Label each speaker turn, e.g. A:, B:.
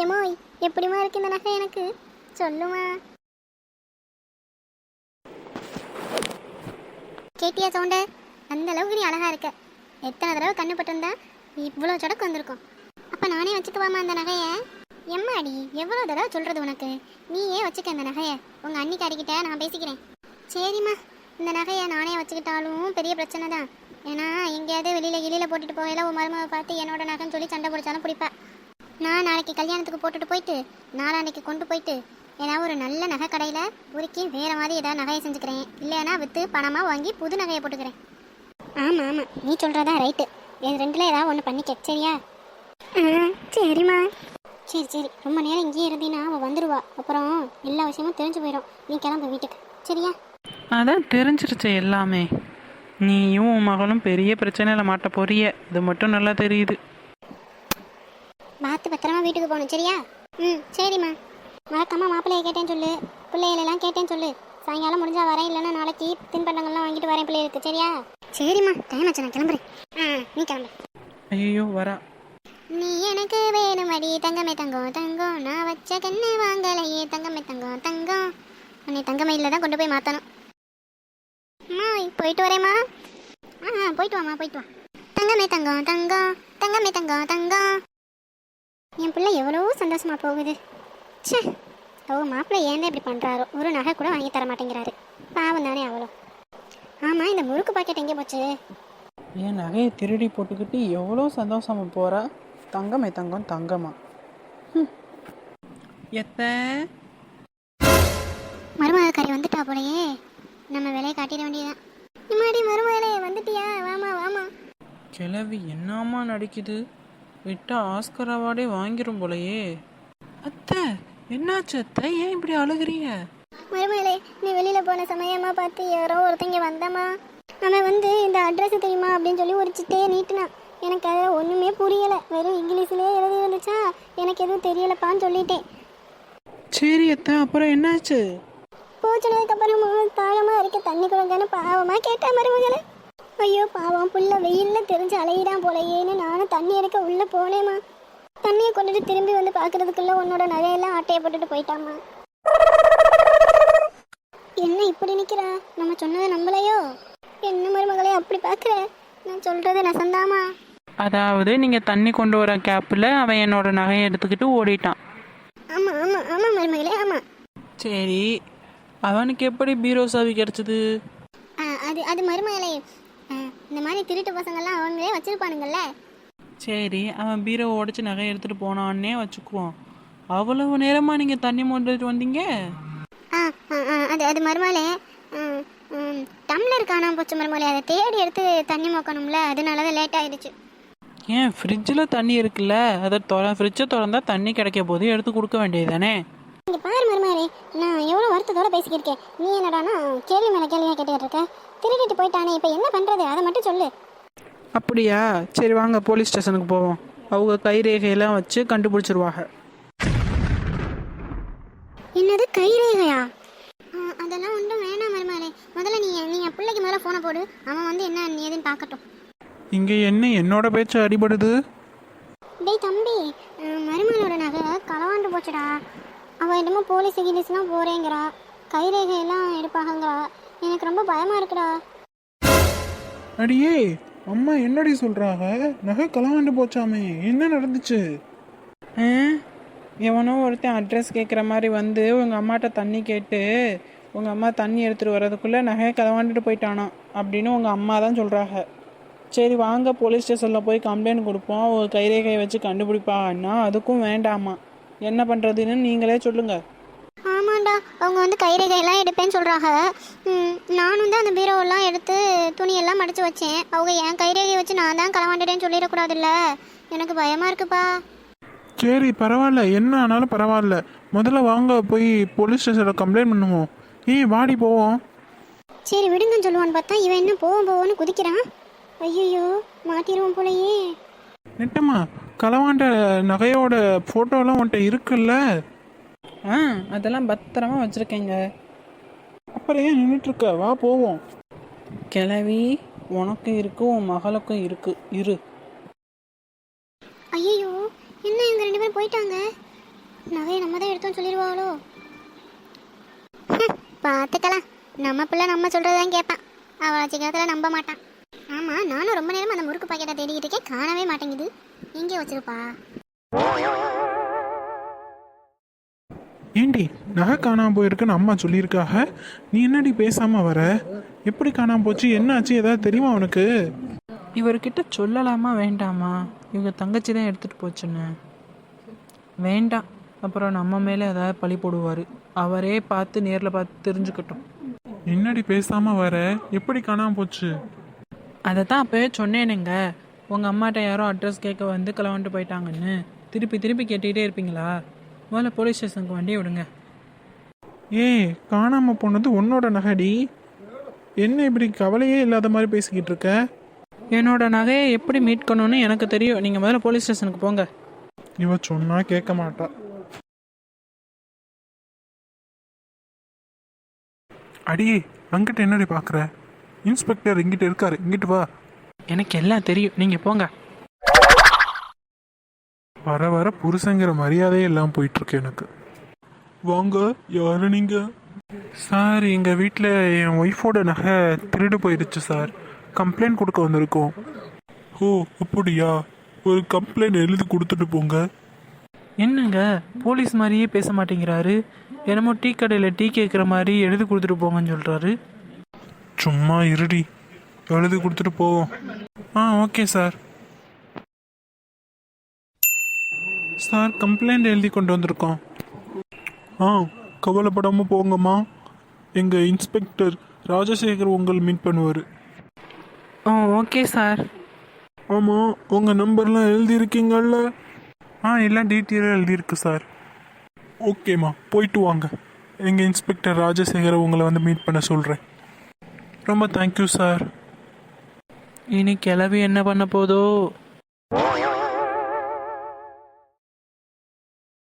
A: ஏமோ எப்படிமா இருக்கு இந்த நகை எனக்கு சொல்லுமா. கேட்டியா சவுண்ட? அந்த அளவுக்கு நீ அழகா இருக்க. எத்தனை தடவை கண்ணு பட்டிருந்தா இவ்வளோ சொடக்கு வந்திருக்கும். அப்போ நானே வச்சுக்குவாமா அந்த நகையை? எம்மாடி எவ்வளோ தடவை சொல்கிறது உனக்கு? நீயே வச்சுக்க இந்த நகையை. உங்கள் அன்னிக்காரிக்கிட்ட நான் பேசிக்கிறேன். சரிம்மா, இந்த நகையை நானே வச்சுக்கிட்டாலும் பெரிய பிரச்சனை தான். ஏன்னா எங்கேயாவது வெளியில் போட்டுட்டு போகல உன் மருமவை பார்த்து என்னோட நகைன்னு சொல்லி சண்டை பிடிச்சாலும் பிடிப்பா. நான் நாளைக்கு கல்யாணத்துக்கு போட்டுட்டு போயிட்டு நாளான்னைக்கு கொண்டு போயிட்டு ஏதாவது ஒரு நல்ல நகை கடையில் உருக்கி வேறு மாதிரி ஏதாவது நகையை செஞ்சுக்கிறேன். இல்லைன்னா விற்று பணமாக வாங்கி புது நகையை போட்டுக்கிறேன். ஆமாம் ஆமாம், நீ சொல்கிறதா ரைட்டு. என் ரெண்டில் ஏதாவது ஒன்று பண்ணிக்க, சரியா? சரிம்மா. சரி, ரொம்ப நேரம் இங்கேயே இருந்தீன்னா அவள் வந்துடுவா. அப்புறம் எல்லா விஷயமும் தெரிஞ்சு போயிடும். நீ கிளம்பு வீட்டுக்கு, சரியா?
B: அதான் தெரிஞ்சிருச்சு எல்லாமே. நீயும் உன் மகளும் பெரிய பிரச்சனையில் மாட்ட போறிய, இது மட்டும் நல்லா தெரியுது.
A: பார்த்து பத்திரமா வீட்டுக்கு போகணும், சரியா? சரிம்மா. மறக்காம மாப்பிள்ளையை கேட்டேன்னு சொல்லு, பிள்ளைகளெல்லாம் கேட்டேன்னு சொல்லு. சாயங்காலம் முடிஞ்சா வரேன், இல்லைன்னா நாளைக்கு தின்பண்டங்கள்லாம் வாங்கிட்டு வரேன் பிள்ளைகளுக்கு, சரியா? சரிம்மா, டைம் ஆச்சு, நான் கிளம்புறேன். நீ கிளம்பு.
B: ஐயோ வரா.
A: நீ எனக்கு வேணுமடி தங்கமே தங்கம் தங்கம், நான் வச்ச கண்ணு வாங்கலையே தங்கமே தங்கம் தங்கம். உன்னை தங்கமயில தான் கொண்டு போய் மாற்றணும். அம்மா போயிட்டு வரேம்மா. போயிட்டு வாம்மா, போயிட்டு வா. தங்கமே தங்கம் தங்கம் தங்கமே தங்கம் தங்கம். என் பிள்ளை எவ்வளோ சந்தோஷமா போகுது. சே, மாப்பிள்ளை ஏன் இப்படி பண்ணுறாரோ? ஒரு நகை கூட வாங்கி தர மாட்டேங்கிறாரு. பாவம் தானே அவ்வளோ. ஆமாம், இந்த முறுக்கு பாக்கெட் எங்கே போச்சு?
B: என் நகையை திருடி போட்டுக்கிட்டு எவ்வளோ சந்தோஷமா போகிறா. தங்கமே தங்கம் தங்கமா. எத்த
A: மருமகக்காரி வந்துட்டா போலையே. நம்ம விலையை காட்டிட வேண்டியதான். இம்மாடி மருமகளே வந்துட்டியா? வாமா வாமா.
B: கிழவி என்னம்மா நடிக்குது? விட்டா ஆஸ்கர் அவார்டே வாங்கிரும் போலையே. அத்தை என்னாச்சு அத்தை, ஏன் இப்படி அழுகுறீங்க?
A: மருமகளே, நீ வெளியில போன சமயமா பார்த்து யாரோ ஒருத்தங்க வந்தமா. அவன் வந்து இந்த அட்ரஸ் தெரியுமா அப்படின்னு சொல்லி ஒரு சிட்டையே நீட்டினான். எனக்கு அதில் ஒன்றுமே புரியலை. வெறும் இங்கிலீஷ்லேயே எழுதி வந்துச்சா, எனக்கு எதுவும் தெரியலப்பான்னு சொல்லிட்டேன்.
B: சரி அத்தை, அப்புறம் என்னாச்சு?
A: போச்சுனதுக்கப்புறம் தாகமாக இருக்க தண்ணி கொடுங்கன்னு பாவமாக கேட்டேன் மருமகளை. ஐயோ பாவம், புள்ள வெயிலில் தெரிஞ்சு அலையிடான் போலையேன்னு நானும் தண்ணி எடுக்க உள்ளே போனேம்மா. தண்ணியை கொண்டுட்டு திரும்பி வந்து பார்க்கறதுக்குள்ள உன்னோட நகையெல்லாம் ஆட்டையை போட்டுட்டு போயிட்டாம்மா. என்ன இப்படி நிற்கிறா? நம்ம சொன்னதை நம்பலையோ? என்ன மருமகளே அப்படி பார்க்குற? நான் சொல்கிறது நெசந்தாமா?
B: அதாவது நீங்கள் தண்ணி கொண்டு வர கேப்பில் அவன் என்னோட நகையை எடுத்துக்கிட்டு ஓடிட்டான்.
A: ஆமாம் ஆமாம் ஆமாம் மருமகளே, ஆமாம்.
B: சரி, அவனுக்கு எப்படி பீரோ சாவி கிடச்சிது?
A: அது மருமகளே, இந்த மாதிரி திருட்டு பசங்கள்லாம் அவங்களே வச்சிருப்பானுங்கல்ல.
B: சரி, அவன் பீரோ உடச்சி நகை எடுத்துகிட்டு போனான்னே வச்சுக்குவோம். அவ்வளவு நேரமாக நீங்கள் தண்ணி மோண்டுட்டு வந்தீங்க?
A: அது மருமகளே, டம்ளர் காணாம போச்சு மருமகளே. அதை தேடி எடுத்து தண்ணி மோக்கணும்ல, அதனால தான் லேட் ஆயிடுச்சு.
B: ஏன் ஃப்ரிட்ஜில் தண்ணி இருக்குல்ல, அதை ஃப்ரிட்ஜை திறந்தா தண்ணி கிடைக்க போது எடுத்து கொடுக்க வேண்டியது தானே?
A: இங்கே பாரு மருமகளே, நான் எவ்வளோ வருத்தத்தோடு பேசிக்கிருக்கேன். நீ என்னடானா கேள்வி மேலே கேள்வியாக கேட்டுக்கிட்டு இருக்க. திருடிட்டு போயிட்டானே, இப்போ என்ன பண்ணுறது அதை மட்டும் சொல்லு.
B: அப்படியா? சரி வாங்க போலீஸ் ஸ்டேஷனுக்கு போவோம். அவங்க கைரேகையெல்லாம் வச்சு கண்டுபிடிச்சிருவாங்க.
A: என்னது கைரேகையா? அதெல்லாம் ஒன்றும் வேணாம் மருமகளே. முதல்ல நீ என் பிள்ளைக்கு முதல்ல ஃபோனை போடு. அவன் வந்து என்ன ஏதுன்னு பார்க்கட்டும்.
B: இங்கே என்ன என்னோட பேச்சு அடிபடுது?
A: டேய் தம்பி, மருமகளோட நகை களவாண்டு போச்சுடா. அவள் என்னமோ போலீஸ் கிலீஸ்லாம் போகிறேங்கிறா, கைரேகையெல்லாம் எடுப்பாங்கங்கிறா. எனக்கு ரொம்ப பயமாக இருக்குடா.
C: அடியே அம்மா, என்னடி சொல்கிறாங்க? நகை களவாண்டு போச்சாமே, என்ன நடந்துச்சு?
B: எவனோ ஒருத்தன் அட்ரஸ் கேட்குற மாதிரி வந்து உங்கள் அம்மாட்ட தண்ணி கேட்டு உங்கள் அம்மா தண்ணி எடுத்துகிட்டு வர்றதுக்குள்ளே நகையை களவாண்டுட்டு போயிட்டானான் அப்படின்னு உங்கள் அம்மா தான் சொல்கிறாங்க. சரி வாங்க போலீஸ் ஸ்டேஷனில் போய் கம்ப்ளைண்ட் கொடுப்போம். ஒரு கைரேகையை வச்சு கண்டுபிடிப்பான்னா அதுக்கும் வேண்டாமா. என்ன பண்ணுறதுன்னு நீங்களே சொல்லுங்கள்.
A: ஆமாண்டா, அவங்க வந்து கைரேகையெல்லாம் எடுப்பேன்னு சொல்கிறாங்க. நானும் தான் அந்த பீரோவெல்லாம் எடுத்து துணியெல்லாம் மடித்து வச்சேன். அவங்க என் கைரேகையை வச்சு நான் தான் களவாண்டுட்டேன்னு சொல்லிடக்கூடாதுல்ல. எனக்கு பயமாக இருக்குப்பா.
C: சரி பரவாயில்ல, என்ன ஆனாலும் பரவாயில்ல. முதல்ல வாங்க போய் போலீஸ் ஸ்டேஷனில் கம்ப்ளைண்ட் பண்ணுவோம். வாடி போவோம்.
A: சரி விடுங்கன்னு சொல்லுவான்னு பார்த்தா இவன் என்ன போவோன்னு குதிக்கிறான். ஐயோ மாட்டிடுவோம் போலையே.
C: நெட்டம்மா, களவாண்ட நகையோட ஃபோட்டோலாம் உன்ட்ட இருக்குல்ல?
B: அதெல்லாம் பத்திரமா வச்சுருக்கேங்க.
C: அப்புறம் ஏன் நின்றுட்டுருக்க? வா போவோம்.
B: கிளவி உனக்கும் இருக்கு, உன் மகளுக்கும் இருக்கு. இரு.
A: ஐயோ என்ன இவங்க ரெண்டு பேரும் போயிட்டாங்க. நகையை நம்ம தான் எடுத்தோம்னு சொல்லிடுவாளோ? பார்த்துக்கலாம். நம்ம பிள்ளை நம்ம சொல்கிறதான் கேட்பான். அவளை சீக்கிரத்தில் நம்ப மாட்டான். ஆமாம், நானும் ரொம்ப நேரம் அந்த முறுக்கு பாக்கெட்டை தேடிக்கிட்டு இருக்கேன், காணவே மாட்டேங்குது. எங்கே வச்சிருப்பா?
C: ஏண்டி நகை காணாம போயிருக்குன்னு அம்மா சொல்லியிருக்காக, நீ என்னடி பேசாம வர? எப்படி காணாம போச்சு, என்னாச்சு, ஏதாவது தெரியுமா உனக்கு?
B: இவர்கிட்ட சொல்லலாமா வேண்டாமா? இவங்க தங்கச்சி தான் எடுத்துகிட்டு போச்சுன்னு. வேண்டாம், அப்புறம் நம்ம மேலே ஏதாவது பழி போடுவார். அவரே பார்த்து நேரில் பார்த்து தெரிஞ்சுக்கட்டும்.
C: என்னடி பேசாம வர? எப்படி காணாம போச்சு?
B: அதை தான் அப்போவே சொன்னேனுங்க, உங்கள் அம்மாட்ட யாரோ அட்ரஸ் கேட்க வந்து கிளம்பிட்டு போயிட்டாங்கன்னு. திருப்பி திருப்பி கேட்டுக்கிட்டே இருப்பீங்களா? முதல்ல போலீஸ் ஸ்டேஷனுக்கு வண்டியை விடுங்க.
C: ஏய், காணாம போனது உன்னோட நகைடி. என்ன இப்படி கவலையே இல்லாத மாதிரி பேசிக்கிட்டு இருக்க?
B: என்னோட நகையை எப்படி மீட்கணும்னு எனக்கு தெரியும். நீங்கள் முதல்ல போலீஸ் ஸ்டேஷனுக்கு போங்க.
C: இவ சொன்னா கேட்க மாட்டா. அடியே, அங்கிட்ட என்னடி பாக்குற? இன்ஸ்பெக்டர் இங்கிட்ட இருக்காரு, இங்கிட்டு வா.
B: எனக்கு எல்லாம் தெரியும், நீங்கள் போங்க.
C: வர வர புருஷங்கிற மரியாதையே எல்லாம் போயிட்டு இருக்கு எனக்கு. வாங்க, யாரு நீங்க? சார், எங்க வீட்டில் என் ஒய்ஃபோட நகை திருடு போயிடுச்சு சார். கம்ப்ளைண்ட் கொடுக்க வந்திருக்கோம். ஓ அப்படியா? ஒரு கம்ப்ளைண்ட் எழுதி கொடுத்துட்டு போங்க.
B: என்னங்க போலீஸ் மாதிரியே பேச மாட்டேங்கிறாரு? என்னமோ டீ கடையில் டீ கேட்குற மாதிரி எழுதி கொடுத்துட்டு போங்கன்னு சொல்கிறாரு.
C: சும்மா இருடி, எழுதி கொடுத்துட்டு போவோம். Okay sir. சார், கம்ப்ளைண்ட் எழுதி கொண்டு வந்திருக்கோம். கவலைப்படாமல் போங்கம்மா. எங்கள் இன்ஸ்பெக்டர் ராஜசேகர் உங்களை மீட் பண்ணுவார்.
B: Okay sir.
C: ஆமாம், உங்கள் நம்பர்லாம் எழுதியிருக்கீங்கல்ல? எல்லாம் டீட்டெயிலாக எழுதியிருக்கு சார். ஓகேம்மா, போயிட்டு வாங்க. எங்கள் இன்ஸ்பெக்டர் ராஜசேகரை உங்களை வந்து மீட் பண்ண சொல்கிறேன். ரொம்ப தேங்க்யூ சார்.
B: இனி கிளவி என்ன பண்ண போதோ?